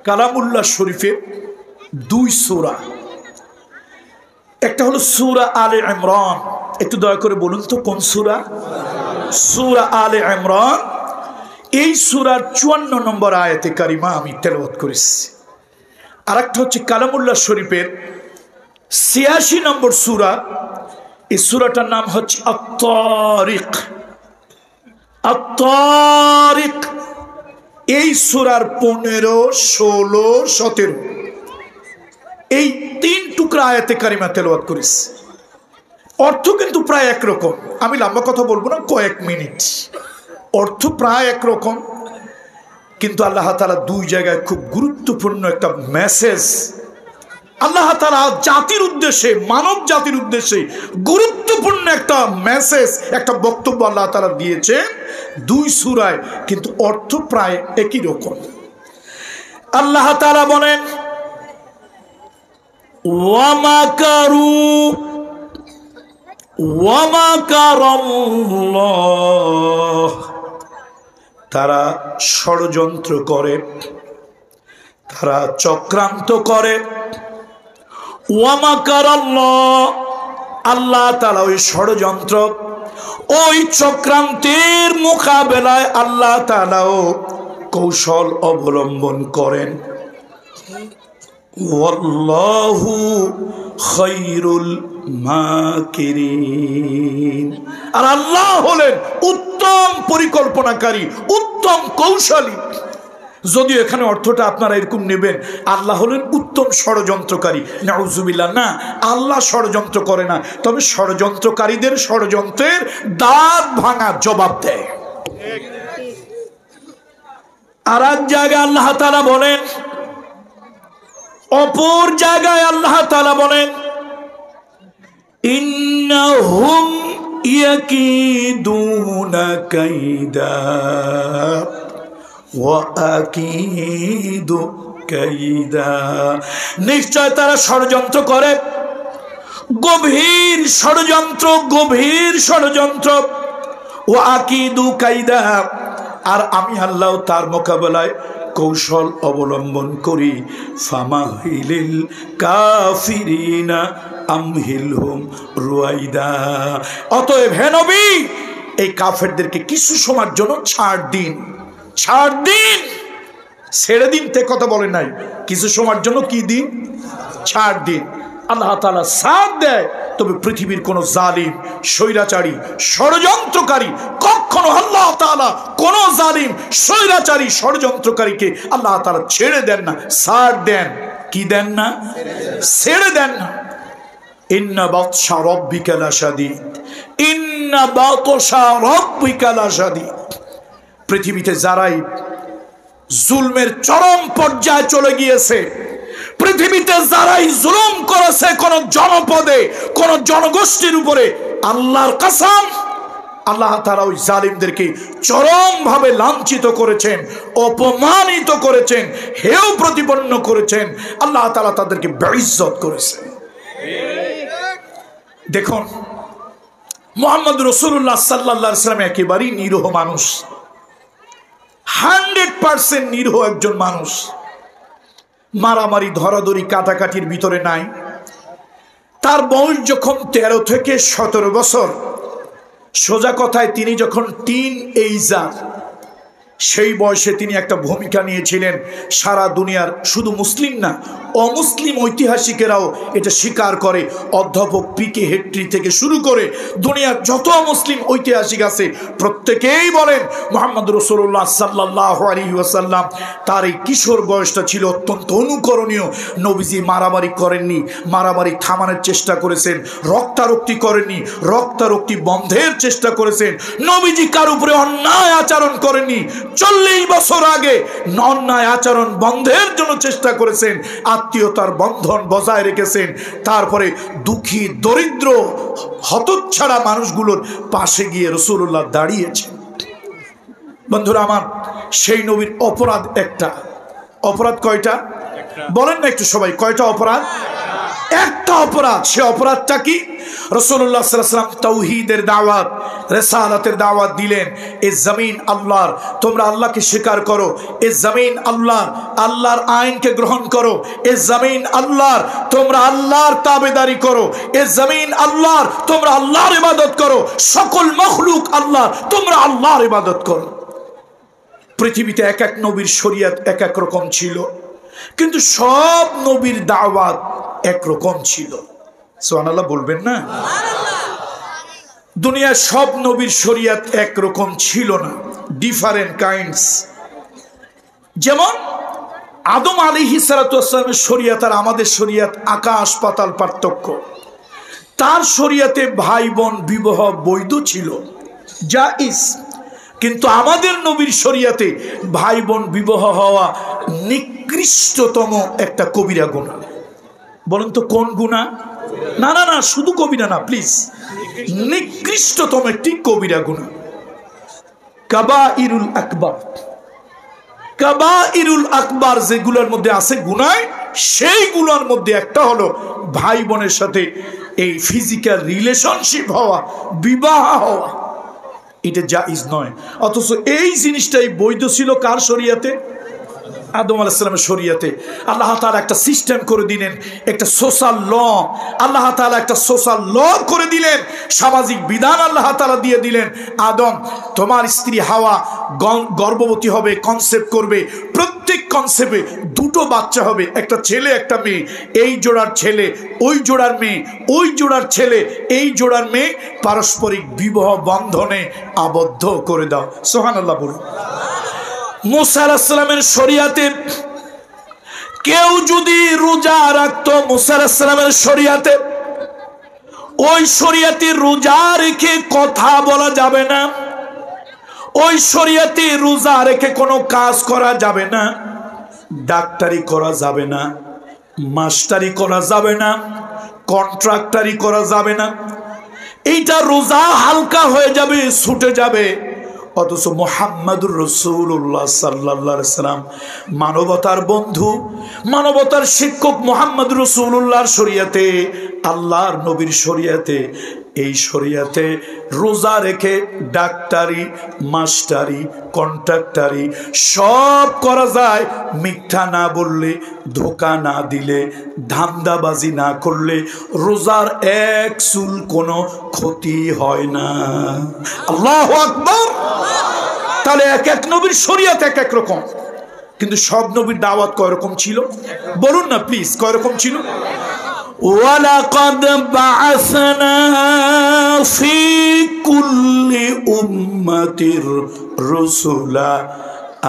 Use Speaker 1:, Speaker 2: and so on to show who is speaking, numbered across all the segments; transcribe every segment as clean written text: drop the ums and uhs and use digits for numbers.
Speaker 1: কালামুল্লাহ শরীফের দুই সূরা, একটা হলো সূরা আলে ইমরান। একটু দয়া করে বলুন তো কোন সূরা? সূরা আলে ইমরান। এই সূরার 54 নম্বর আয়াতে কারিমা আমি তেলাওয়াত করেছি। আর একটা হচ্ছে কালামুল্লাহ শরীফের 86 নম্বর সূরা। এই সূরাটার নাম হচ্ছে আত-তারিক। আত-তারিক এই সূরার 15, 16, 17 এই 3 টুকরা আয়াতে কারিমা তেলাওয়াত করেছি। অর্থ কিন্তু প্রায় একরকম। আমি লম্বা কথা বলবো না, কয়েক মিনিট। অর্থ প্রায় একরকম, কিন্তু আল্লাহ তাআলা দুই জায়গায় খুব গুরুত্বপূর্ণ একটা মেসেজ আল্লাহ তাআলা জাতির উদ্দেশ্যে, মানব জাতির উদ্দেশ্যে গুরুত্বপূর্ণ একটা মেসেজ, একটা বক্তব্য আল্লাহ তাআলা দিয়েছে দুই সূরায়, কিন্তু অর্থ প্রায় একই রকম। আল্লাহ তাআলা বলেন ওয়া মাকারু ওয়া মাকারাল্লাহ, তারা ষড়যন্ত্র করে, তারা চক্রান্ত করে। ওয়া মাকারাল্লাহ, আল্লাহ তাআলা ওই ষড়যন্ত্র, ওই চক্রান্তের মোকাবেলায় আল্লাহ তাআলাও কৌশল অবলম্বন করেন। ওয়াল্লাহু খায়রুল মাকিরিন, আর আল্লাহ হলেন উত্তম পরিকল্পনাকারী, উত্তম কৌশলী। যদিও এখানে অর্থটা আপনারা এরকম নেবেন, আল্লাহ হলেন উত্তম ষড়যন্ত্রকারী। নাউজুবিল্লাহ, না, আল্লাহ ষড়যন্ত্র করে না, তবে ষড়যন্ত্রকারীদের ষড়যন্ত্রের দাঁত ভাঙা জবাব দেয়। আর এক জায়গায় আল্লাহ তাআলা বলেন, অপর জায়গায় আল্লাহ তাআলা বলেন ইন্নাহুম ইয়াকিদুনা কাইদা ওয়া আকিদু কাইদা, নিশ্চয় তারা ষড়যন্ত্র করে, গভীর ষড়যন্ত্র, গভীর ষড়যন্ত্র। ওয়া আকিদু কাইদা, আর আমি আল্লাহ তার মোকাবেলায় কৌশল অবলম্বন করি। ফামাহিলিল কাফিরিনা আমহিলহুম রুয়াইদা, অতএব হে নবী এই কাফেরদেরকে কিছু সময়ের জন্য ছাড় দিন, ছাড় দিন, ছেড়ে দিন তে কথা বলে নাই, কিছু সময়ের জন্য কি দিন? ছাড় দিন। আল্লাহ তাআলা সাথ দেয়, তবে পৃথিবীর কোন জালিম, স্বৈরাচারী, ষড়যন্ত্রকারী কখনো আল্লাহ তাআলা কোন জালিম, স্বৈরাচারী, ষড়যন্ত্রকারীকে আল্লাহ তাআলা ছেড়ে দেন না, ছাড় দেন। কি দেন না? ছেড়ে দেন না। ইন্না বাতশা রাব্বিকা লাশাদীদ, ইন্না বাতশা রাব্বিকা লাশাদীদ। পৃথিবীতে যারাই জুলমের চরম পর্যায়ে চলে গিয়েছে, পৃথিবীতে যারাই জুলুম করেছে কোন জনপদে, কোন জনগোষ্ঠীর উপরে, আল্লাহর কসম আল্লাহ তাআলা ওই জালিমদেরকে চরম ভাবে লাঞ্ছিত করেছেন, অপমানিত করেছেন, হেয় প্রতিপন্ন করেছেন। আল্লাহ তাআলা তাদেরকে বেইজ্জত করেছেন। দেখুন, মুহাম্মদ রাসূলুল্লাহ সাল্লাল্লাহু আলাইহি ওয়াসাল্লাম একেবারেই নিরীহ মানুষ, 100% নিরীহ একজন মানুষ। মারামারি, ধরাধরি, কাটাকাটির ভিতরে নাই। তার বয়স যখন 13 থেকে 17 বছর, সোজা কথায় তিনি যখন টিন এইজার, সেই বয়সে তিনি একটা ভূমিকা নিয়েছিলেন। সারা দুনিয়ার শুধু মুসলিম না, অমুসলিম ঐতিহাসিকেরাও এটা স্বীকার করে। অধ্যাপক পিকে হেট্রি থেকে শুরু করে দুনিয়ার যত মুসলিম ঐতিহাসিক আছে প্রত্যেকেই বলেন মুহাম্মদ রাসূলুল্লাহ সাল্লাল্লাহু আলাইহি ওয়াসাল্লাম তার এই কিশোর বয়সটা ছিল অত্যন্ত অনুকরণীয়। নবীজি মারামারি করেননি, মারামারি থামানোর চেষ্টা করেছেন। রক্তারক্তি করেননি, রক্তারক্তি বন্ধের চেষ্টা করেছেন। নবীজি কার উপরে অন্যায় আচরণ করেননি। 40 বছর আগে অন্যায় আচরণ বন্ধের জন্য চেষ্টা করেছেন, আত্মীয়তার বন্ধন বজায় রেখেছেন। তারপরে দুঃখী, দরিদ্র, হতচ্ছাড়া মানুষগুলোর পাশে গিয়ে রাসূলুল্লাহ দাঁড়িয়েছেন। বন্ধুরা আমার, সেই নবীর অপরাধ একটা। অপরাধ কয়টা বলেন না একটু সবাই, কয়টা অপরাধ? একটা অপরাধ। সে অপরাধটা কি? রাসূলুল্লাহ সাল্লাল্লাহু আলাইহি ওয়াসাল্লাম তাওহীদের দাওয়াত, রিসালাতের দাওয়াত দিলেন, এই জমিন আল্লাহর, তোমরা আল্লাহকে স্বীকার করো। এই জমিন আল্লাহর, আল্লাহর আইনকে গ্রহণ করো। এই জমিন আল্লাহর, তোমরা আল্লাহর তাবেদারি করো। এই জমিন আল্লাহর, তোমরা আল্লাহর ইবাদত করো। সকল মখলুক আল্লাহর, তোমরা আল্লাহর ইবাদত করো। পৃথিবীতে এক এক নবীর শরীয়ত এক এক রকম ছিল, কিন্তু সব নবীর দাওয়াত একরকম ছিল। সুবহানাল্লাহ বলবেন না? দুনিয়ার সব নবীর শরীয়ত একরকম ছিল না, ডিফারেন্ট কাইন্ডস। যেমন আদম আলাইহিস সালাতু ওয়াস সালামের শরীয়ত আর আমাদের শরীয়ত আকাশ পাতাল পার্থক্য। তার শরীয়তে ভাই বোন বিবাহ বৈধ ছিল, জায়েজ, কিন্তু আমাদের নবীর শরীয়তে ভাই বোন বিবাহ হওয়া নিকৃষ্টতম একটা কবিরা গুনাহ। বলেন তো কোন গুনাহ? না না না, শুধু কবিরা না, প্লিজ, নিকৃষ্টতম একটি কবিরা গুনাহ, কাবাইরুল আকবার। কাবাইরুল আকবার যেগুলোর মধ্যে আছে গুনাহ, সেইগুলোর মধ্যে একটা হলো ভাই বোনের সাথে এই ফিজিক্যাল রিলেশনশিপ হওয়া, বিবাহ হওয়া। এটা জায়েজ নয়, অথচ এই জিনিসটাই বৈধ ছিল কার শরীয়তে? আদম আলাইহিস সালামের শরীয়তে। আল্লাহ তাআলা একটা সিস্টেম করে দিলেন, একটা সোশ্যাল ল, আল্লাহ তাআলা একটা সোশ্যাল ল করে দিলেন, সামাজিক বিধান আল্লাহ তাআলা দিয়ে দিলেন। আদম, তোমার স্ত্রী হাওয়া গর্ভবতী হবে, কনসেপ্ট করবে, প্রত্যেক কনসেপ্টে দুটো বাচ্চা হবে, একটা ছেলে একটা মেয়ে। এই জোড়ার ছেলে, ওই জোড়ার মেয়ে, ওই জোড়ার ছেলে, এই জোড়ার মেয়ে, পারস্পরিক বিবাহ বন্ধনে আবদ্ধ করে দাও। সুবহানাল্লাহ বলুন। মুসা আলাইহিস সালামের শরীয়তে কেউ যদি রোজা রাখতো, মুসা আলাইহিস সালামের শরীয়তে, ওই শরীয়তে রোজা রেখে কথা বলা যাবে না, ওই শরীয়তে রোজা রেখে কোনো কাজ করা যাবে না, ডাক্তারি করা যাবে না, মাস্টারি করা যাবে না, কন্ট্রাক্টারি করা যাবে না। এইটা রোজা হালকা হয়ে যাবে, ছুটে যাবে। অথচ মুহাম্মাদুর রাসূলুল্লাহ সাল্লাল্লাহু আলাইহি সাল্লাম, মানবতার বন্ধু, মানবতার শিক্ষক মুহাম্মাদুর রাসূলুল্লাহর শরীয়তে, আল্লাহর নবীর শরীয়তে, এই শরীয়তে রোজা রেখে ডাক্তারি, মাস্টারি, কন্ট্রাক্টারি সব করা যায়। মিথ্যা না বললে, ধোঁকা না দিলে, ধান্দাবাজি না করলে রোজার এক চুল কোনো ক্ষতি হয় না। আল্লাহু আকবার। তাহলে এক এক নবীর শরীয়ত এক এক রকম, কিন্তু সব নবীর দাওয়াত কয় রকম ছিল? বলুন না প্লিজ, কয় রকম ছিল? وَلَقَدْ بَعَثْنَا فِي كُلِّ أُمَّةٍ رُسُلًا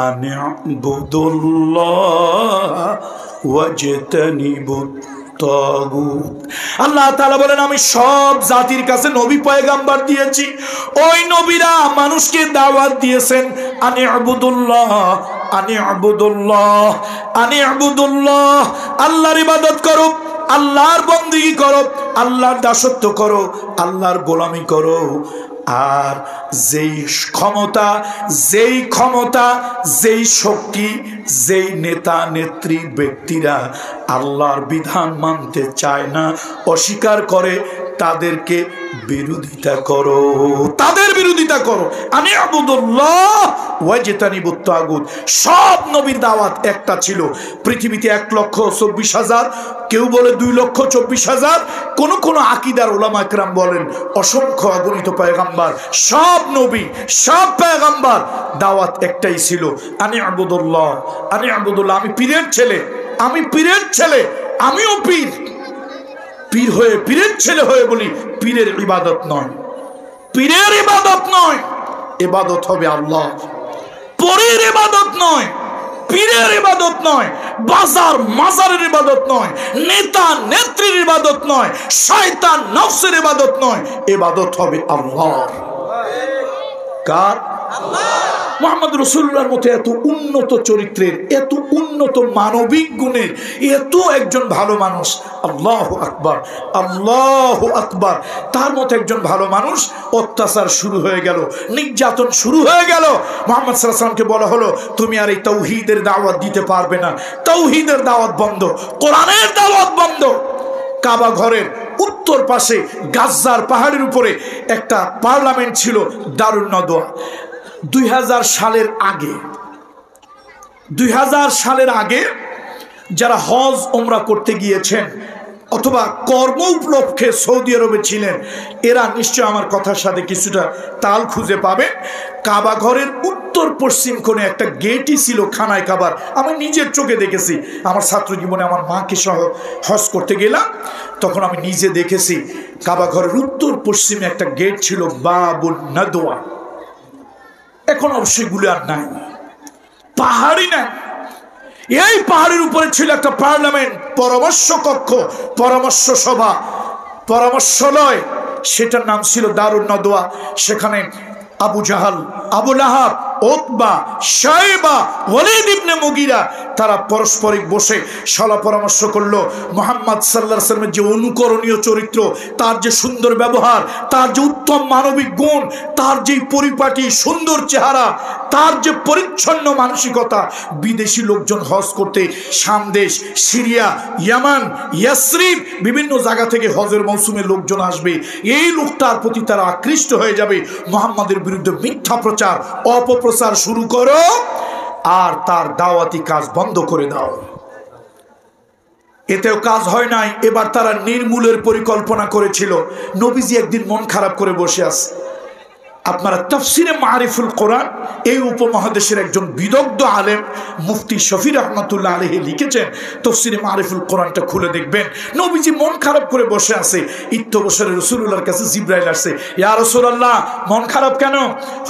Speaker 1: أَنِ اعْبُدُوا اللَّهَ وَاجْتَنِبُوا الطَّاغُوتَ। আল্লাহ তাআলা বলেন, আমি সব জাতির কাছে নবী পয়গাম্বার দিয়েছি, ওই নবীরা মানুষকে দাওয়াত দিয়েছেন, আনি আবুদুল্লাহ, আনি আবুদুল্লাহ, আনি আবুদুল্লাহ, আল্লাহর ইবাদত করো, আল্লাহর বন্দেগী করো, আল্লাহর দাসত্ব করো, আল্লাহর গোলামি করো। আর যেই ক্ষমতা, যেই শক্তি, যেই নেতা নেত্রী ব্যক্তিরা আল্লাহর বিধান মানতে চায় না, অস্বীকার করে, তাদেরকে বিরোধিতা করো, তাদের বিরোধিতা করো। আনি আবুদুল্লাহ ওয়াজতানিবুত তাগুত। সব নবীর দাওয়াত একটা ছিল। পৃথিবীতে 1,24,000, কেউ বলে 2,24,000, কোন আকীদার উলামা একরাম বলেন অসংখ্য অগণিত পয়গাম্বার। সব নবী, সব পয়গাম্বার দাওয়াত একটাই ছিল, আনি আবুদুল্লাহ, আনি আবুদুল্লাহ। আমি পীরের ছেলে, আমি পীরের ছেলে, আমিও পীর, পীর হয়ে, পীরের ছেলে হয়ে বলি পীরের ইবাদত নয়, পীরের ইবাদত নয়, ইবাদত হবে আল্লাহ। পীরের ইবাদত নয়, পীরের ইবাদত নয়, বাজার মাজারের ইবাদত নয়, নেতা নেত্রীর ইবাদত নয়, শয়তান নফসের ইবাদত নয়, ইবাদত হবে আল্লাহর। কার? আল্লাহ। মুহাম্মদ রাসূলুল্লাহর মতো এত উন্নত চরিত্রের, এত উন্নত মানবিক গুণের, এত একজন ভালো মানুষ, আল্লাহু আকবার, আল্লাহু আকবার। তার মতো একজন ভালো মানুষ, অত্যাচার শুরু হয়ে গেল, নির্যাতন শুরু হয়ে গেল। মুহাম্মদ সাল্লাল্লাহু আলাইহি ওয়াসাল্লামকে বলা হলো, তুমি আর এই তাওহীদের দাওয়াত দিতে পারবে না, তাওহীদের দাওয়াত বন্ধ, কোরআনের দাওয়াত বন্ধ। কাবা ঘরের উত্তর পাশে গাজ্জার পাহাড়ের উপরে একটা পার্লামেন্ট ছিল, দারুন নদওয়া। 2000 সালের আগে যারা হজ ওমরা করতে গিয়েছেন অথবা কর্ম উপলক্ষে সৌদি আরবে ছিলেন, এরা নিশ্চয় আমার কথার সাথে কিছুটা তাল খুঁজে পাবে। কাবা ঘরের উত্তর পশ্চিম কোণে একটা গেটই ছিল খানায় কাবার। আমি নিজের চোখে দেখেছি, আমার ছাত্র জীবনে আমার মাকে সহ হজ করতে গেলাম, তখন আমি নিজে দেখেছি কাবা ঘরের উত্তর পশ্চিমে একটা গেট ছিল, বাবুন নদওয়া। এখন অবশ্যই গুলো আর নাই, পাহাড়ই নাই। এই পাহাড়ের উপরে ছিল একটা পার্লামেন্ট, পরামর্শ কক্ষ, পরামর্শ সভা, পরামর্শালয়, সেটার নাম ছিল দারুন নদওয়া। সেখানে আবু জাহাল, আবু লাহাব, উতবা, শাইবা, ওয়ালিদ ইবনে মুগিরা তারা পারস্পরিক বসে সলা পরামর্শ করলো। মুহাম্মদ সাল্লাল্লাহু আলাইহি ওয়াসাল্লামের যে অনুকরণীয় চরিত্র, তার যে সুন্দর ব্যবহার, তার যে উত্তম মানবিক গুণ, তার যে পরিপাটি সুন্দর চেহারা, তার যে পরিচ্ছন্ন মানসিকতা, বিদেশি লোকজন হজ করতে শাম দেশ, সিরিয়া, ইয়ামান, ইয়াসরিব বিভিন্ন জায়গা থেকে হজের মৌসুমে লোকজন আসবে। এই লোকটার প্রতি তারা আকৃষ্ট হয়ে যাবে। মুহাম্মাদের বিরুদ্ধে মিথ্যা প্রচার, অপপ্রচার শুরু করো আর তার দাওয়াতি কাজ বন্ধ করে দাও। এতেও কাজ হয় নাই। এবার তারা নির্মূলের পরিকল্পনা করেছিল। নবীজি একদিন মন খারাপ করে বসে আছে। আপনারা তাফসিরে মারিফুল কোরআন, এই উপমহাদেশের একজন বিদগ্ধ আলেম মুফতি শফি রহমাতুল্লাহ আলাইহি লিখেছেন, তাফসিরে মারিফুল কোরআনটা খুলে দেখবেন। নবীজি মন খারাপ করে বসে আছে। ইত্যবসরে রাসূলুল্লাহর কাছে জিবরাইল আসছে, ইয়া রাসূলুল্লাহ মন খারাপ কেন?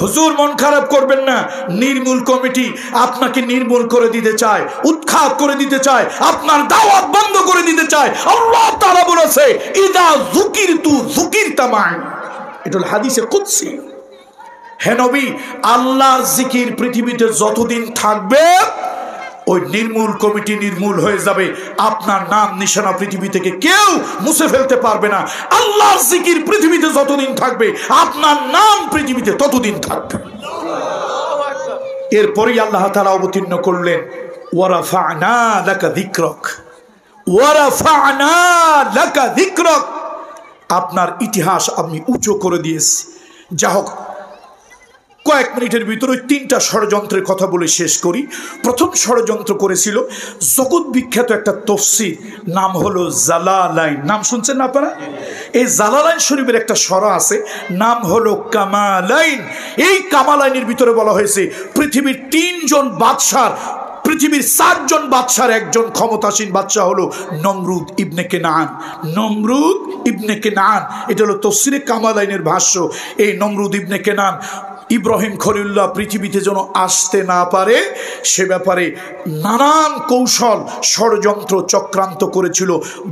Speaker 1: হুজুর মন খারাপ করবেন না, নির্মূল কমিটি আপনাকে নির্মূল করে দিতে চায়, উৎখাত করে দিতে চায়, আপনার দাওয়াত বন্ধ করে দিতে চায়। আল্লাহ তাআলা বলেছে, ইদা যুকিরতু যুকিরতা মাই। এটা হলো হাদিসে কুদসি। হে নবী, আল্লাহর জিকির পৃথিবীতে যতদিন থাকবে ওই নির্মূল কমিটি নির্মূল হয়ে যাবে। আপনার নাম নিশানা পৃথিবী থেকে কেউ মুছে ফেলতে পারবে না। আল্লাহর জিকির পৃথিবীতে যতদিন থাকবে আপনার নাম পৃথিবীতে ততদিন থাকবে। এরপরেই আল্লাহ তাআলা অবতীর্ণ করলেন, ওয়ারাফা'না লাকা যিকরাক, ওয়ারাফা'না লাকা যিকরাক, আপনার ইতিহাস আমি উঁচু করে দিয়েছি। যা হোক, কয়েক মিনিটের ভিতরে 3টা ষড়যন্ত্রের কথা বলে শেষ করি। প্রথম ষড়যন্ত্র করেছিল জগৎ বিখ্যাত একটা তফসির, নাম হলো জালালাইন। নাম শুনছেন না আপনারা? এই জালালাইন শরীফের একটা সরা আছে, নাম হলো কামালাইন। এই কামালাইনের ভিতরে বলা হয়েছে পৃথিবীর 3 জন বাদশার, পৃথিবীর 4 জন বাদশার একজন ক্ষমতাসীন বাদশা হলো নমরুদ ইবনে কেনান। নমরুদ ইবনে কেনান, এটা হলো তফসিরে কামালাইনের ভাষ্য। এই নমরুদ ইবনে কেনান ইব্রাহিম খলিলুল্লাহ পৃথিবীতে যেন আসতে না পারে সে ব্যাপারে নানান কৌশল ষড়যন্ত্র চক্রান্ত করেছিল।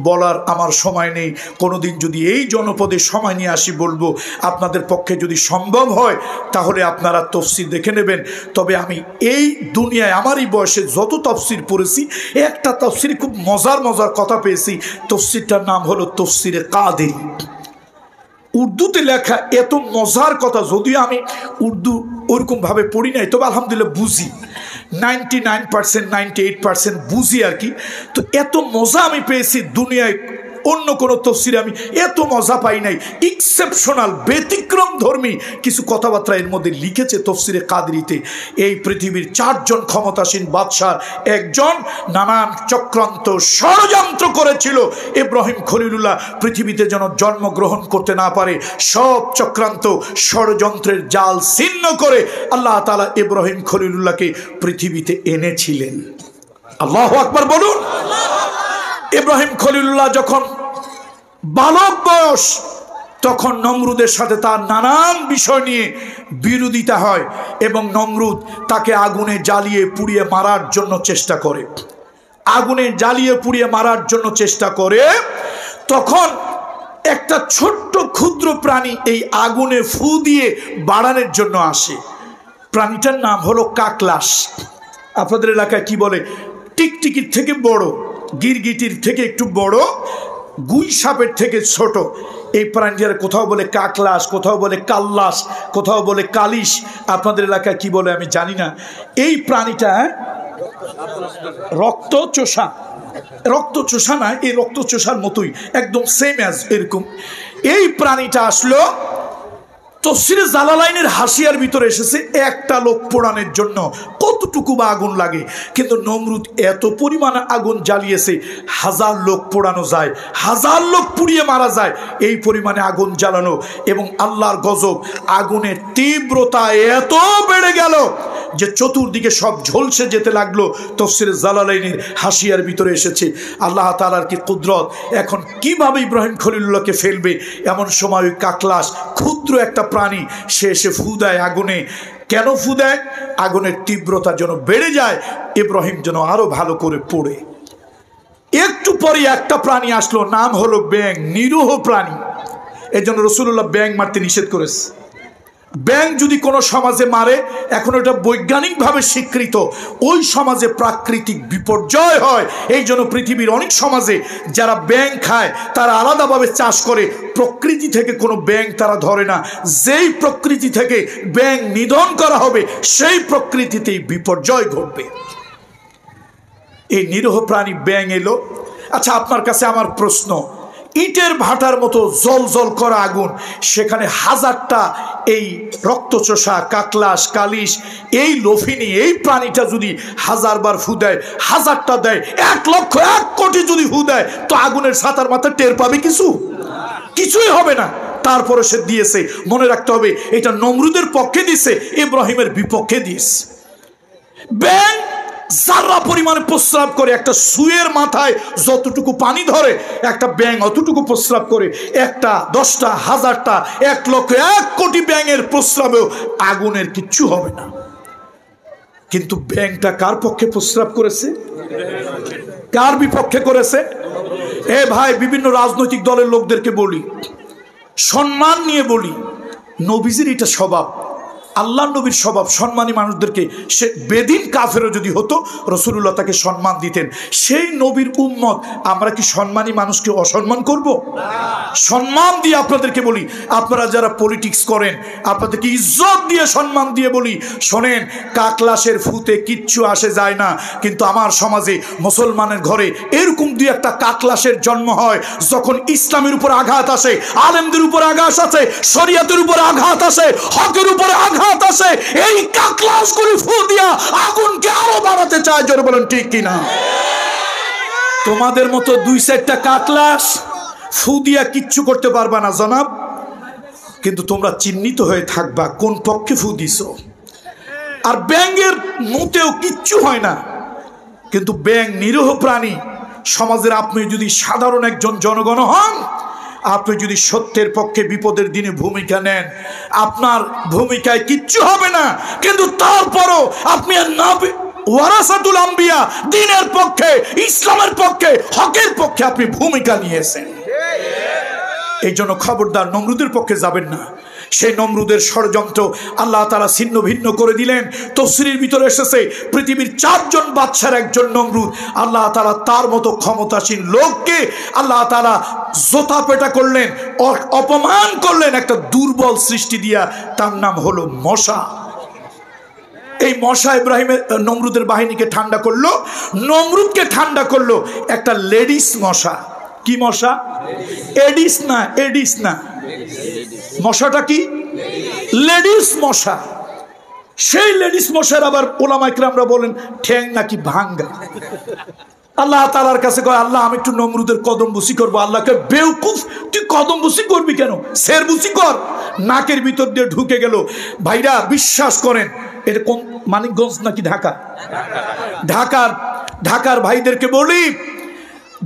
Speaker 1: বলার আমার সময় নেই, কোনোদিন যদি এই জনপদে সময় নিয়ে আসি বলবো। আপনাদের পক্ষে যদি সম্ভব হয় তাহলে আপনারা তফসির দেখে নেবেন। তবে আমি এই দুনিয়ায় আমার এই বয়সে যত তফসির পড়েছি, একটা তফসিরে খুব মজার মজার কথা পেয়েছি। তফসিরটার নাম হলো তফসিরে কাদেরী। উর্দুতে লেখা, এত মজার কথা, যদিও আমি উর্দু ওরকমভাবে পড়ি নাই, তবে আলহামদুলিল্লাহ বুঝি, 99% 98% বুঝি আর কি। তো এত মজা আমি পেয়েছি, দুনিয়ায় অন্য কোনো তফসিরে আমি এত মজা পাই নাই। এক্সেপশনাল, ব্যতিক্রম ধর্মী কিছু কথাবার্তা এর মধ্যে লিখেছে তফসিরে কাদেরীতে। এই পৃথিবীর 4 জন ক্ষমতাসীন বাদশার একজন নানান চক্রান্ত ষড়যন্ত্র করেছিল ইব্রাহিম খলিলুল্লাহ পৃথিবীতে যেন জন্মগ্রহণ করতে না পারে। সব চক্রান্ত ষড়যন্ত্রের জাল ছিন্ন করে আল্লাহ তাআলা ইব্রাহিম খলিলুল্লাহকে পৃথিবীতে এনেছিলেন। আল্লাহু আকবার বলুন। ইব্রাহিম খলিলুল্লাহ যখন বালক বয়স, তখন নমরুদের সাথে তার নানান বিষয় নিয়ে বিরোধিতা হয় এবং নমরুদ তাকে আগুনে জ্বালিয়ে পুড়িয়ে মারার জন্য চেষ্টা করে। আগুনে জ্বালিয়ে পুড়িয়ে মারার জন্য চেষ্টা করে, তখন একটা ছোট্ট ক্ষুদ্র প্রাণী এই আগুনে ফু দিয়ে বাড়ানোর জন্য আসে। প্রাণীটার নাম হলো কাকলাস। আপনাদের এলাকায় কি বলে? টিকটিকির থেকে বড়, গিরগিটির থেকে একটু বড়, গুই সাপের থেকে ছোট। এই প্রাণীটার কোথাও বলে কাকলাস, কোথাও বলে কাল্লাস, কোথাও বলে কালিশ। আপনাদের এলাকায় কি বলে আমি জানি না। এই প্রাণীটা রক্ত চোষা, রক্ত চোষা না, এই রক্ত চোষার মতোই একদম সেম অ্যাজ এরকম এই প্রাণীটা আসলো। তফসিরে জালালাইনের হাসিয়ার ভিতরে এসেছে একটা লোক পোড়ানোর জন্য কতটুকু বা আগুন লাগে, কিন্তু নমরুদ এত পরিমাণে আগুন জ্বালিয়েছে 1000 লোক পোড়ানো যায়, 1000 লোক পুড়িয়ে মারা যায় এই পরিমাণে আগুন জ্বালানো। এবং আল্লাহর গজব, আগুনের তীব্রতা এত বেড়ে গেল যে চতুর্দিকে সব ঝলসে যেতে লাগলো। তফসিরে জালালাইনের হাসিয়ার ভিতরে এসেছে আল্লাহ তাআলার কি কুদরত। এখন কিভাবে ইব্রাহিম খলিলুল্লাহকে ফেলবে, এমন সময় ওই কাকলাস ক্ষুদ্র একটা প্রাণী সে এসে ফু দেয় আগুনে। কেন ফু দেয়? আগুনের তীব্রতা যেন বেড়ে যায়, ইব্রাহিম যেন আরো ভালো করে পড়ে। একটু পরে একটা প্রাণী আসলো, নাম হলো ব্যাঙ, নিরীহ প্রাণী। এই জন্য রাসূলুল্লাহ ব্যাঙ মারতে নিষেধ করেছে। ব্যাঙ যদি কোনো সমাজে মারে, এখন ওটা বৈজ্ঞানিকভাবে স্বীকৃত, ওই সমাজে প্রাকৃতিক বিপর্যয় হয়। এই জন্য পৃথিবীর অনেক সমাজে যারা ব্যাঙ খায় তারা আলাদাভাবে চাষ করে, প্রকৃতি থেকে কোনো ব্যাঙ তারা ধরে না। যেই প্রকৃতি থেকে ব্যাঙ নিধন করা হবে সেই প্রকৃতিতেই বিপর্যয় ঘটবে। এই নিরীহ প্রাণী ব্যাঙ এলো। আচ্ছা, আপনার কাছে আমার প্রশ্ন, ইটের ভাটার মতো জল জল করা আগুন, সেখানে 1000টা এই রক্তচোষা কাকলাস কালিশ এই লোফিনী এই প্রাণীটা যদি 1000 বার ফু দেয়, 1000টা দেয়, 1 লক্ষ 1 কোটি যদি ফু দেয়, তো আগুনের ছাতার মাথা টের পাবে? কিছুই হবে না। তারপরে সে দিয়েছে, মনে রাখতে হবে এটা নমরুদের পক্ষে দিছে, ইব্রাহিমের বিপক্ষে দিয়েছে। ব্যাঙ যারা পরিমাণে প্রস্রাব করে, একটা সুয়ের মাথায় যতটুকু পানি ধরে একটা ব্যাঙ অতটুকু প্রস্রাব করে। 1টা 10টা 1000টা 1 লক্ষ 1 কোটি ব্যাঙের প্রস্রাবেও আগুনের কিচ্ছু হবে না। কিন্তু ব্যাঙটা কার পক্ষে প্রস্রাব করেছে? কার বিপক্ষে করেছে? এ ভাই, বিভিন্ন রাজনৈতিক দলের লোকদেরকে বলি, সম্মান নিয়ে বলি, নবীজির এটা স্বভাব, আল্লাহ নবীর স্বভাব, সম্মানী মানুষদেরকে, সে বেদিন কাফেরও যদি হতো রাসূলুল্লাহ তাকে সম্মান দিতেন। সেই নবীর উম্মত আমরা কি সম্মানী মানুষকে অসম্মান করব? সম্মান দিয়ে আপনাদেরকে বলি, আপনারা যারা পলিটিক্স করেন আপনাদেরকে ইজ্জত দিয়ে সম্মান দিয়ে বলি, শোনেন, কাকলাসের ফুতে কিচ্ছু আসে যায় না, কিন্তু আমার সমাজে মুসলমানের ঘরে এরকম 2-1টা কাকলাসের জন্ম হয়। যখন ইসলামের উপর আঘাত আসে, আলেমদের উপর আঘাত আসে, শরিয়তের উপর আঘাত আসে, হকের উপর আঘাত আসে, এই কাকলাসগুলি ফু দিয়া আগুনকে আরো বাড়াতে চায়। জোরে বলেন ঠিক কিনা? তোমাদের মতো 2-4টা কাকলাস ফু দিয়া কিচ্ছু করতে পারবা না জনাব, কিন্তু তোমরা চিহ্নিত হয়ে থাকবা কোন পক্ষে ফু দিছো। আর ব্যাঙের মুতেও কিচ্ছু হয় না, কিন্তু ব্যাঙ নিরীহ প্রাণী। সমাজের আপনি যদি সাধারণ একজন জনগণ হন, আপনি যদি সত্যের পক্ষে বিপদের দিনে ভূমিকা নেন, আপনার ভূমিকায় কিচ্ছু হবে না, কিন্তু তারপরও আপনি ওয়ারাসাতুল আম্বিয়া, দ্বীনের পক্ষে, ইসলামের পক্ষে, হকের পক্ষে আপনি ভূমিকা নিয়েছেন। এই জন্য খবরদার নমরুদের পক্ষে যাবেন না। সেই নমরুদের ষড়যন্ত্র আল্লাহ তাআলা ছিন্ন ভিন্ন করে দিলেন। তাফসীরের ভিতরে এসেছে পৃথিবীর 4 জন বাদশার একজন নমরুদ। আল্লাহ তাআলা তার মতো ক্ষমতাসীন লোককে আল্লাহ তাআলা জোতা পেটা করলেন, অপমান করলেন একটা দুর্বল সৃষ্টি দিয়া, তার নাম হলো মশা। এই মশা ইব্রাহিমের নমরুদের বাহিনীকে ঠান্ডা করলো, নমরুদকে ঠান্ডা করলো একটা লেডিস মশা। কি মশা? এডিস না, এডিস না, মশাটা কি? লেডিস মশা। সেই লেডিস মশার আবার ওলামা ইকরামরা বলেন ঠ্যাং নাকি ভাঙ্গা। আল্লাহ তাআলার কাছে কয়, আল্লাহ আমি একটু নমরুদের কদম বুসি করবো। আল্লাহকে, বেউকুফ, তুই কদম বুসি করবি কেন? সের বুসি কর। নাকের ভিতর দিয়ে ঢুকে গেল। ভাইরা বিশ্বাস করেন, এটা কোন মানিকগঞ্জ নাকি ঢাকা? ঢাকার ভাইদেরকে বলি,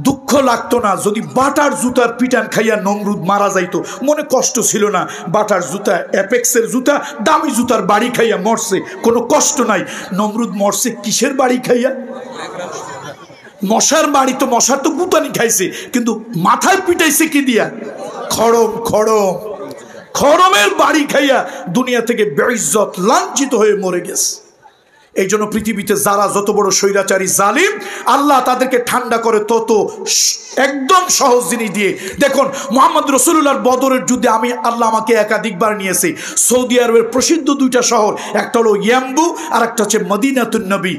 Speaker 1: দুঃখ লাগতো না যদি বাটার জুতার পিটান খাইয়া নমরুদ মারা যাইতো? মনে কষ্ট ছিল না? বাটার জুতা, অ্যাপেক্সের জুতা, দামি জুতার বাড়ি খাইয়া মরছে, কোনো কষ্ট নাই। নমরুদ মরছে কিসের বাড়ি খাইয়া? মশার বাড়ি। তো মশার তো গুতানি খাইছে, কিন্তু মাথায় পিটাইছে কি দিয়া? খড়ম। খড়মের বাড়ি খাইয়া দুনিয়া থেকে বেইজ্জত লাঞ্ছিত হয়ে মরে গেছে। এই জন্য পৃথিবীতে যারা যত বড় স্বৈরাচারী জালিম, আল্লাহ তাদেরকে ঠান্ডা করে তত একদম সহজ জিনিস দিয়ে। দেখুন মুহাম্মদ রাসূলুল্লাহর বদরের যুদ্ধে আল্লাহ আমাকে একাধিকবার নিয়েছে সৌদি আরবের প্রসিদ্ধ দুইটা শহর, একটা হলো ইয়াম্বু আর একটা হচ্ছে মদিনাতুন নবী।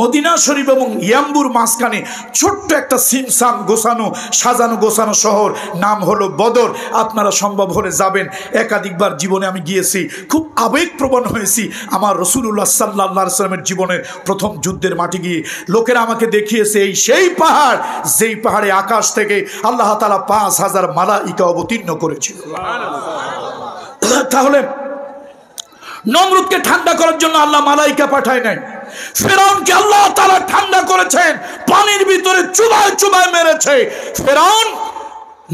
Speaker 1: মদিনা শরীফ এবং ইয়াম্বুর মাঝখানে ছোট্ট একটা সিমসাম গোছানো সাজানো গোছানো শহর, নাম হলো বদর। আপনারা সম্ভব হলে যাবেন, একাধিকবার জীবনে আমি গিয়েছি, খুব আবেগপ্রবণ হয়েছি আমার রাসূলুল্লাহ সাল্লাল্লাহু আলাইহি ওয়াসাল্লামের জীবনের প্রথম যুদ্ধের মাঠে গিয়ে। লোকেরা আমাকে দেখিয়েছে এই সেই পাহাড় যেই পাহাড়ে আকাশ থেকে আল্লাহ তাআলা 5000 মালাইকা অবতীর্ণ করেছিল। তাহলে নমরুদকে ঠান্ডা করার জন্য আল্লাহ মালাইকা পাঠায় নাই, ফেরাউনকে আল্লাহ তাআলা ঠান্ডা করেছেন, পানির ভিতরে চুবায় চুবায় মেরেছে। ফেরাউন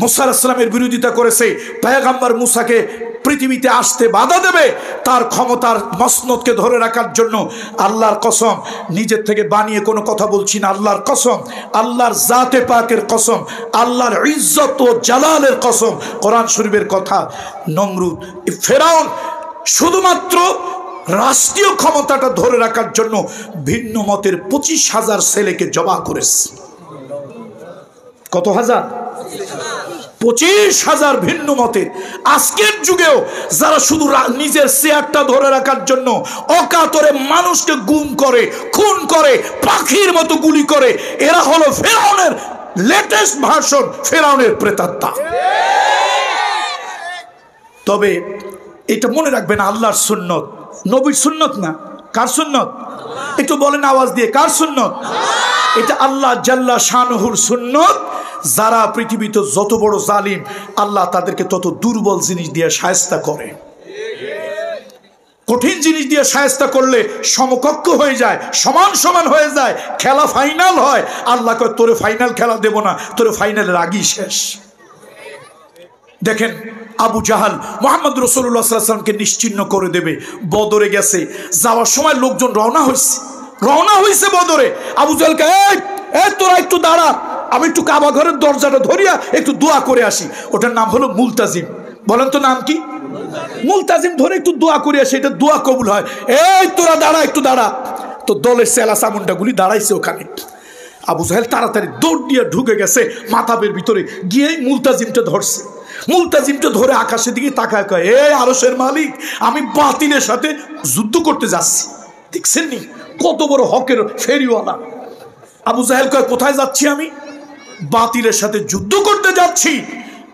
Speaker 1: মুসা আলাইহিস সালামের বিরোধিতা করেছে, পয়গম্বর মুসাকে পৃথিবীতে আসতে বাধা দেবে, তার ক্ষমতার মসনদকে ধরে রাখার জন্য। আল্লাহর কসম, নিজের থেকে বানিয়ে কোনো কথা বলছি না, আল্লাহর কসম, আল্লাহর জাতে পাকের কসম, আল্লাহর ইজ্জত ও জালালের কসম, কোরআন শরীফের কথা। নমরুদ ফেরাউন শুধুমাত্র রাষ্ট্রীয় ক্ষমতাটা ধরে রাখার জন্য ভিন্ন মতের 25,000 ছেলেকে জবাই করেছে। কত হাজার? 25,000 ভিন্ন মতের। আজকের যুগেও যারা শুধু নিজের চেয়ারটা ধরে রাখার জন্য অকাতরে মানুষকে গুম করে, খুন করে, পাখির মতো গুলি করে, এরা হলো ফেরাউনের লেটেস্ট ভার্সন, ফেরাউনের প্রেতাত্মা। তবে এটা মনে রাখবেন, আল্লাহর সুন্নত, নবীর সুন্নত না। কার সুন্নত? একটু বলেন আওয়াজ দিয়ে, কার সুন্নত? এটা আল্লাহ জাল্লা শানহুর সুন্নত। যারা পৃথিবীতে যত বড় জালিম, আল্লাহ তাদেরকে তত দুর্বল জিনিস দিয়ে শায়েস্তা করে। কঠিন জিনিস দিয়ে শায়েস্তা করলে সমকক্ষ হয়ে যায়, সমান সমান হয়ে যায়, খেলা ফাইনাল হয়। আল্লাহ কয় তোরে ফাইনাল খেলা দেব না, তোরে ফাইনালের আগেই শেষ। দেখেন আবু জাহাল মুহাম্মদ রাসূলুল্লাহ সাল্লাল্লাহু আলাইহি ওয়াসাল্লামকে নিশ্চিহ্ন করে দেবে, বদরে গেছে। যাওয়ার সময় লোকজন রওনা হয়েছে বদরে। আবু জাহালকে এই তোরা একটু দাঁড়া, আমি একটু কাবা ঘরের দরজাটা ধরিয়া একটু দোয়া করে আসি। ওটার নাম হলো মুলতাজিম। বলেন তো নাম কি? মুলতাজিম। ধরে একটু দোয়া করে আসি, এটা দোয়া কবুল হয়। এই তোরা দাঁড়া, একটু দাঁড়া। তো দলের সেলা সামুন্ডাগুলি দাঁড়াইছে ওখানে। আবু জাহেল তাড়াতাড়ি দৌড় দিয়ে ঢুকে গেছে মাথাবের ভিতরে, গিয়ে মুলতাজিমটা ধরছে। মুলতাজিমটা ধরে আকাশের দিকে তাকায় কয়, এই আরশের মালিক, আমি বাতিলের সাথে যুদ্ধ করতে যাচ্ছি। দেখছেন নি কত বড় হকের ফেরিওয়ালা। আবু জাহেল কয়, কোথায় যাচ্ছি? আমি বাতিলের সাথে যুদ্ধ করতে যাচ্ছি।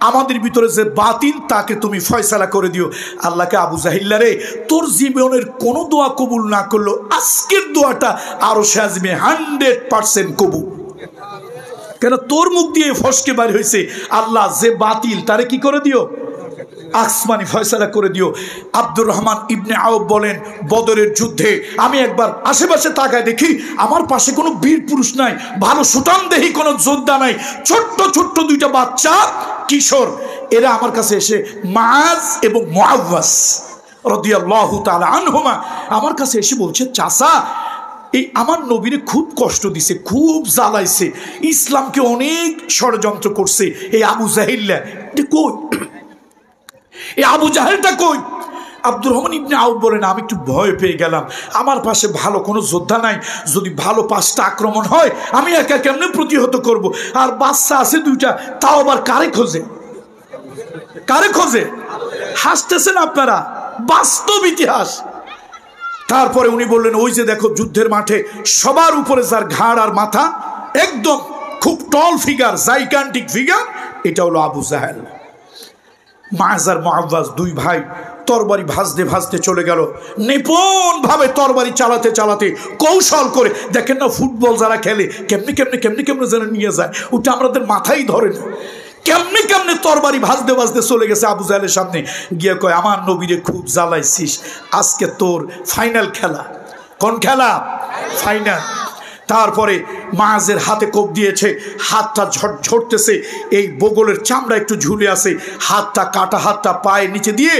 Speaker 1: আমাদের ভিতরে যে বাতিল তাকে তুমি ফয়সালা করে দিও। আল্লাহকে, আবু জাহিল্লা রে, তোর জীবনের কোনো দোয়া কবুল না করলো, আজকের দোয়াটা আরশে আযমে 100% কবুল। কেন? তোর মুখ দিয়ে ফসকে বাড়ি হয়েছে, আল্লাহ যে বাতিল তারে কি করে দিও? আসমানি ফয়সালা করে দিও। আব্দুর রহমান ইবনে আউফ বলেন, বদরের যুদ্ধে আমি একবার আশেপাশে তাকায় দেখি আমার পাশে কোনো বীর পুরুষ নাই, ভালো সুঠামদেহী কোনো যোদ্ধা নাই। ছোট্ট ছোট্ট দুইটা বাচ্চা কিশোর, এরা আমার কাছে এসে মাআজ এবং মুআওয়াজ রাদিয়াল্লাহু তাআলা আনহুমা আমার কাছে এসে বলছে, চাচা, এই আমার নবীরে খুব কষ্ট দিছে, খুব জ্বালাইছে, ইসলামকে অনেক ষড়যন্ত্র করছে। এই আবু জাহিল্লা কই? এই আবু জাহেলটা কই? আব্দুর রহমান ইবনে আউফ বলেন, আমি একটু ভয় পেয়ে গেলাম, আমার পাশে ভালো কোনো যোদ্ধা নাই, যদি ভালো 5টা আক্রমণ হয় আমি একা কেমনে প্রতিহত করব? আর বাচ্চা আছে 2টা, তাও আবার কারে খোঁজে? হাসতেছেন আপনারা, বাস্তব ইতিহাস। তারপরে উনি বললেন, ওই যে দেখো যুদ্ধের মাঠে সবার উপরে যার ঘাড় আর মাথা একদম খুব টল ফিগার, জাইকান্টিক ফিগার, এটা হলো আবু জাহেল। মাআজ আর মুআওয়াজ 2 ভাই তরবারি ভাজতে চলে গেল, নিপুণ ভাবে তরবারি চালাতে কৌশল করে। দেখেন না ফুটবল যারা খেলে কেমনে যেন নিয়ে যায়, ওটা আমাদের মাথায় ধরে না। কেমনে তরবারি ভাজতে চলে গেছে আবু জাহেলের সামনে গিয়ে কয়, আমার নবীরে খুব জ্বালাইছিস, আজকে তোর ফাইনাল খেলা। কোন খেলা? ফাইনাল। তারপরে মাআজের হাতে কোপ দিয়েছে, হাতটা ঝরতেছে, এই বগলের চামড়া একটু ঝুলে আছে, হাতটা কাটা, হাতটা পায়ের নিচে দিয়ে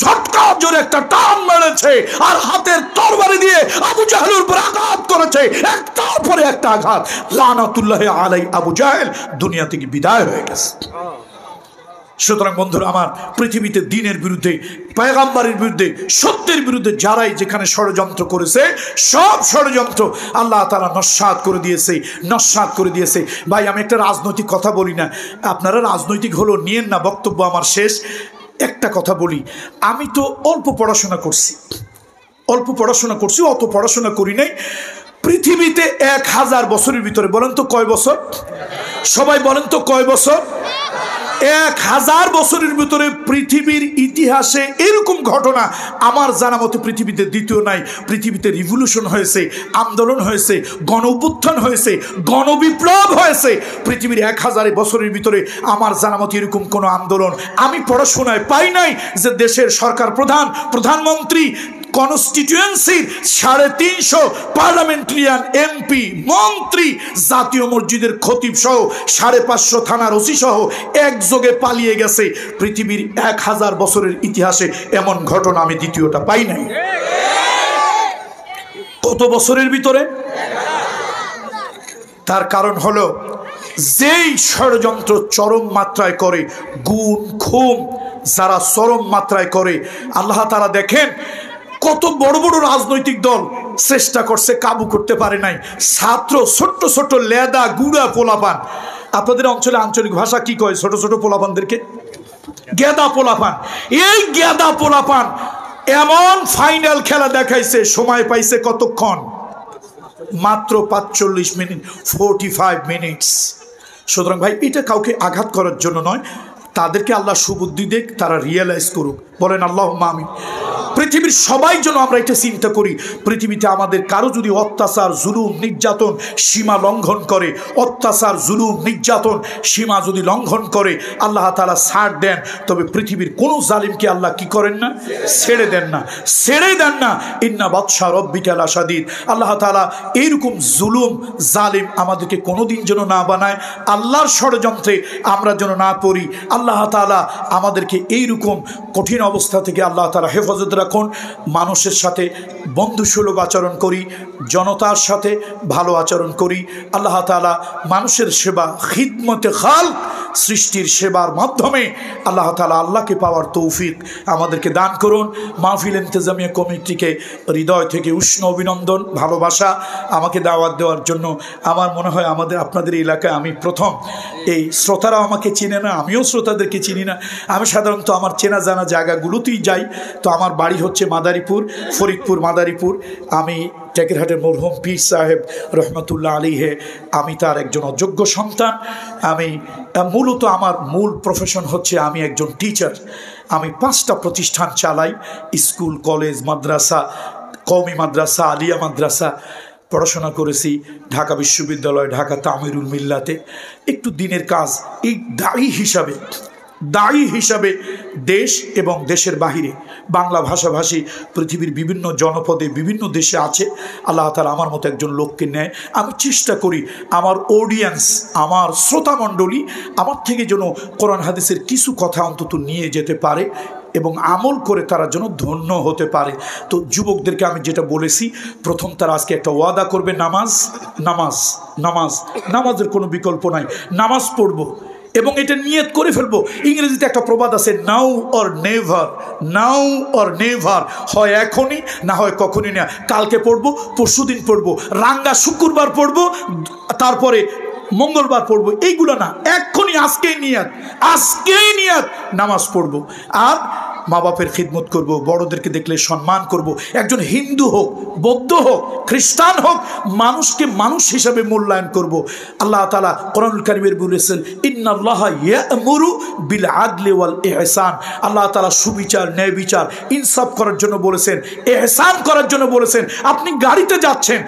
Speaker 1: ঝটকা জোরে একটা টান মেরেছে, আর হাতের তরবারি দিয়ে আবু জাহেলের উপর আঘাত করেছে, একটার পরে একটা আঘাত। লানাতুল্লাহি আলাই, আবু জাহেল দুনিয়া থেকে বিদায় হয়ে গেছে। সুতরাং বন্ধুরা আমার, পৃথিবীতে দিনের বিরুদ্ধে, পয়গম্বরের বিরুদ্ধে, সত্যের বিরুদ্ধে যারাই যেখানে ষড়যন্ত্র করেছে, সব ষড়যন্ত্র আল্লাহ তাআলা নস্যাৎ করে দিয়েছে, নস্যাৎ করে দিয়েছে। ভাই, আমি একটা রাজনৈতিক কথা বলি না, আপনারা রাজনৈতিক হলো নিয়েন না, বক্তব্য আমার শেষ। একটা কথা বলি, আমি তো অল্প পড়াশোনা করছি, অত পড়াশোনা করি নাই। পৃথিবীতে 1000 বছরের ভিতরে বলেন তো কয় বছর? সবাই বলেন তো কয় বছর? 1000 বছরের ভিতরে পৃথিবীর ইতিহাসে এরকম ঘটনা আমার জানা মতে পৃথিবীতে দ্বিতীয় নাই। পৃথিবীতে রিভলিউশন হয়েছে, আন্দোলন হয়েছে, গণ অভ্যুত্থান হয়েছে, গণবিপ্লব হয়েছে। পৃথিবীর 1000 বছরের ভিতরে আমার জানা মতে এরকম কোনো আন্দোলন আমি পড়াশোনায় পাই নাই যে দেশের সরকার প্রধান, প্রধানমন্ত্রী, কনস্টিটিউয়েন্সির 350 পার্লামেন্টারিয়ান, এমপি, মন্ত্রী, জাতীয় মসজিদের খতিব সহ 550 থানার ওসি সহ একযোগে পালিয়ে গেছে। পৃথিবীর 1000 বছরের ইতিহাসে এমন ঘটনা আমি দ্বিতীয়টা পাই নাই। কত বছরের ভিতরে? তার কারণ হলো, যেই ষড়যন্ত্র চরম মাত্রায় করে, গুম খুন যারা চরম মাত্রায় করে, আল্লাহ তাআলা দেখেন কত বড় বড় রাজনৈতিক দল চেষ্টা করছে, কাবু করতে পারে নাই। ছাত্র, ছোট্ট ছোট্ট লেদা গুড়া পোলাপান, আপনাদের অঞ্চলে আঞ্চলিক ভাষা কি কয় ছোট ছোট পোলাপানদেরকে? গেদা পোলাপান। এই গেদা পোলাপান এমন ফাইনাল খেলা দেখাইছে, সময় পাইছে কতক্ষণ? মাত্র 45 মিনিট, 45 মিনিটস। সুতরাং ভাই, এটা কাউকে আঘাত করার জন্য নয়, তাদেরকে আল্লাহ সুবুদ্ধি দেখ, তারা রিয়েলাইজ করুক। বলেন আল্লাহুম্মা আমিন। পৃথিবীর সবাই যেন আমরা এটা চিন্তা করি, পৃথিবীতে আমাদের কারো যদি অত্যাচার, জুলুম, নির্যাতন সীমা লঙ্ঘন করে, অত্যাচার, জুলুম, নির্যাতন সীমা যদি লঙ্ঘন করে, আল্লাহ তাআলা ছাড় দেন, তবে পৃথিবীর কোনো জালিমকে আল্লাহ কি করেন না? ছেড়ে দেন না, ছেড়ে দেন না। ইন্না বাতশা রাব্বিকা লাশাদীদ। আল্লাহ তাআলা এইরকম জুলুম, জালিম আমাদেরকে কোনোদিন যেন না বানায়, আল্লাহর ষড়যন্ত্রে আমরা যেন না পড়ি। আল্লাহ তাআলা আমাদেরকে এইরকম কঠিন অবস্থা থেকে আল্লাহ তাআলা হেফাজত রাখুন। মানুষের সাথে বন্ধুসুলভ আচরণ করি, জনতার সাথে ভালো আচরণ করি। আল্লাহ তাআলা মানুষের সেবা, খিদমতে খালক, সৃষ্টির সেবার মাধ্যমে আল্লাহ তাআলা আল্লাহকে পাওয়ার তৌফিক আমাদেরকে দান করুন। মাহফিল ইন্তেজামিয়া কমিটিকে হৃদয় থেকে উষ্ণ অভিনন্দন, ভালোবাসা। আমাকে দাওয়াত দেওয়ার জন্য। আমার মনে হয় আপনাদের এলাকায় আমি প্রথম। এই শ্রোতারাও আমাকে চিনে না, আমিও শ্রোতাদেরকে চিনি না। আমি সাধারণত আমার চেনা জানা জায়গাগুলোতেই যাই। তো আমার বাড়ি হচ্ছে মাদারীপুর, ফরিদপুর মাদারীপুর। আমি টেকেরহাটের মরহুম পীর সাহেব রহমতুল্লাহ আলাইহি, আমি তার একজন অযোগ্য সন্তান। আমি মূলত আমার মূল প্রফেশন হচ্ছে আমি একজন টিচার। আমি 5টা প্রতিষ্ঠান চালাই, স্কুল, কলেজ, মাদ্রাসা, কওমি মাদ্রাসা, আলিয়া মাদ্রাসা। পড়াশোনা করেছি ঢাকা বিশ্ববিদ্যালয়, ঢাকা তামিরুল মিল্লাতে। একটু দিনের কাজ, এই দায়ী হিসাবে দেশ এবং দেশের বাহিরে বাংলা ভাষাভাষী পৃথিবীর বিভিন্ন জনপদে, বিভিন্ন দেশে আছে। আল্লাহ তাআলা আমার মতো একজন লোককে নেয়। আমি চেষ্টা করি আমার অডিয়েন্স, আমার শ্রোতামণ্ডলী আমার থেকে যেন কোরআন হাদিসের কিছু কথা অন্তত নিয়ে যেতে পারে এবং আমল করে তারা যেন ধন্য হতে পারে। তো যুবকদেরকে আমি যেটা বলেছি, প্রথম তারা আজকে একটা ওয়াদা করবে, নামাজের কোনো বিকল্প নাই, নামাজ পড়বো এবং এটা নিয়ত করে ফেলবো। ইংরেজিতে একটা প্রবাদ আছে, নাও অর নেভার, হয় এখনই, না হয় কখনই না। কালকে পড়বো, পরশুদিন পড়বো, রাঙ্গা শুক্রবার পড়বো, তারপরে মঙ্গলবার পড়বো, এইগুলো না। এক্ষুনি আজকেই নিয়াত নামাজ পড়বো। আর মা বাপের খিদমত করব, বড়দেরকে দেখলে সম্মান করব। একজন হিন্দু হোক, বৌদ্ধ হোক, খ্রিস্টান হোক, মানুষকে মানুষ হিসাবে মূল্যায়ন করব। আল্লাহ তাআলা কোরআনুল কারীমে বলেছেন, ইন্নাল্লাহা ইয়া'মুরু বিল আদলি ওয়াল ইহসান। আল্লাহ তাআলা সুবিচার, ন্যায় বিচার, ইনসাফ করার জন্য বলেছেন, ইহসান করার জন্য বলেছেন। আপনি গাড়িতে যাচ্ছেন,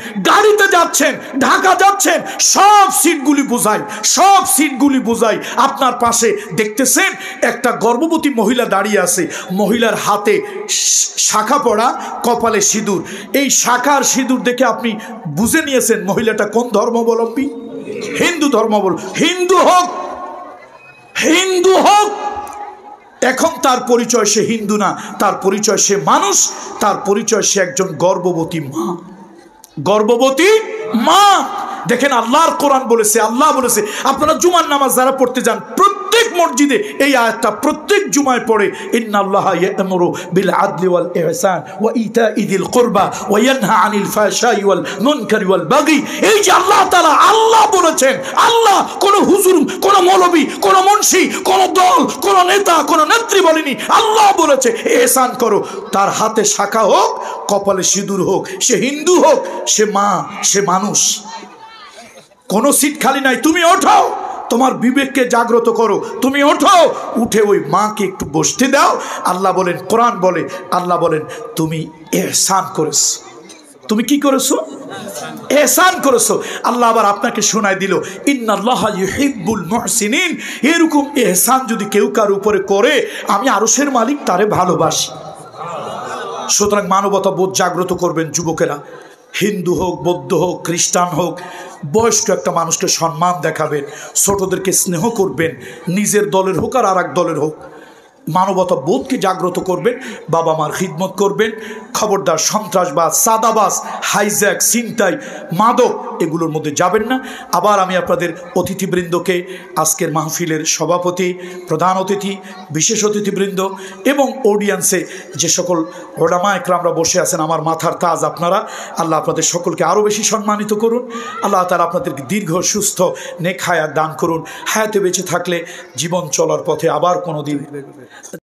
Speaker 1: ঢাকা যাচ্ছেন, সব সিটগুলি বোঝাই। আপনার পাশে দেখতেছেন একটা গর্ভবতী মহিলা দাঁড়িয়ে আছে, মহিলার হাতে শাখা পড়া, কপালে সিঁদুর। এই শাখার সিঁদুর দেখে আপনি বুঝে নিয়েছেন মহিলাটা কোন ধর্মাবলম্বী? হিন্দু ধর্মাবলম্বী। হিন্দু হোক। এখন তার পরিচয় সে হিন্দু না, তার পরিচয় সে মানুষ, তার পরিচয় সে একজন গর্ভবতী মা। দেখেন আল্লাহর কোরআন বলেছে, আল্লাহ বলেছে, আপনারা জুমার নামাজ যারা পড়তে যান, প্রত্যেক মসজিদে এই আয়াতটা প্রত্যেক জুমায় পড়ে, ইন্নাল্লাহা ইয়া'মুরু বিল আদলি ওয়াল ইহসান ওয়া ইতা'i যিল কুরবা ওয়া ইয়ানহা আনিল ফাহশাই ওয়াল মুনকারি ওয়াল বাগি। এই যে আল্লাহ তাআলা আল্লাহ বলেছেন, আল্লাহ কোন হুজুর, কোন মৌলবী, কোন মুন্সি, কোন দল, কোন নেতা, কোন নেত্রী বলেনি, আল্লাহ বলেছে ইহসান করো। তার হাতে শাখা হোক, কপালে সিঁদুর হোক, সে হিন্দু হোক, সে মা, সে মানুষ, কোন সিট খালি নাই। তুমি ওঠো, তোমার বিবেককে জাগ্রত করো, তুমি ওঠো, উঠে ওই মাকে একটু বসতে দাও। আল্লাহ বলেন, কোরআন বলে, আল্লাহ বলেন তুমি ইহসান করেছো। তুমি কি করেছো? ইহসান করেছো। আল্লাহ আবার আপনাকে শোনায় দিল, ইন্নাল্লাহা ইউহিব্বুল মুহসিনিন। এরকম ইহসান যদি কেউ কার উপরে করে, আমি আরশের মালিক তারে ভালোবাসি। সুতরাং মানবতা বোধ জাগ্রত করবেন যুবকেরা, হিন্দু হোক, বৌদ্ধ হোক, খ্রিস্টান হোক, বয়স্ক একটা মানুষকে সম্মান দেখাবেন, ছোটদেরকে স্নেহ করবেন, নিজের দলের হোক আর এক দলের হোক, মানবতা বোধকে জাগ্রত করবেন, বাবা মার খিদমত করবেন। খবরদার সন্ত্রাসবাদ, সাদাবাজ, হাইজ্যাক, ছিনতাই, মাদক এগুলোর মধ্যে যাবেন না। আবার আমি আপনাদের অতিথিবৃন্দকে, আজকের মাহফিলের সভাপতি, প্রধান অতিথি, বিশেষ অতিথিবৃন্দ এবং অডিয়েন্সে যে সকল ওলামা একরামরা বসে আছেন, আমার মাথার তাজ আপনারা, আল্লাহ আপনাদের সকলকে আরও বেশি সম্মানিত করুন। আল্লাহ তাআলা আপনাদেরকে দীর্ঘ সুস্থ নেক হায়াত দান করুন। হায়াতে বেঁচে থাকলে জীবন চলার পথে আবার কোনো দিন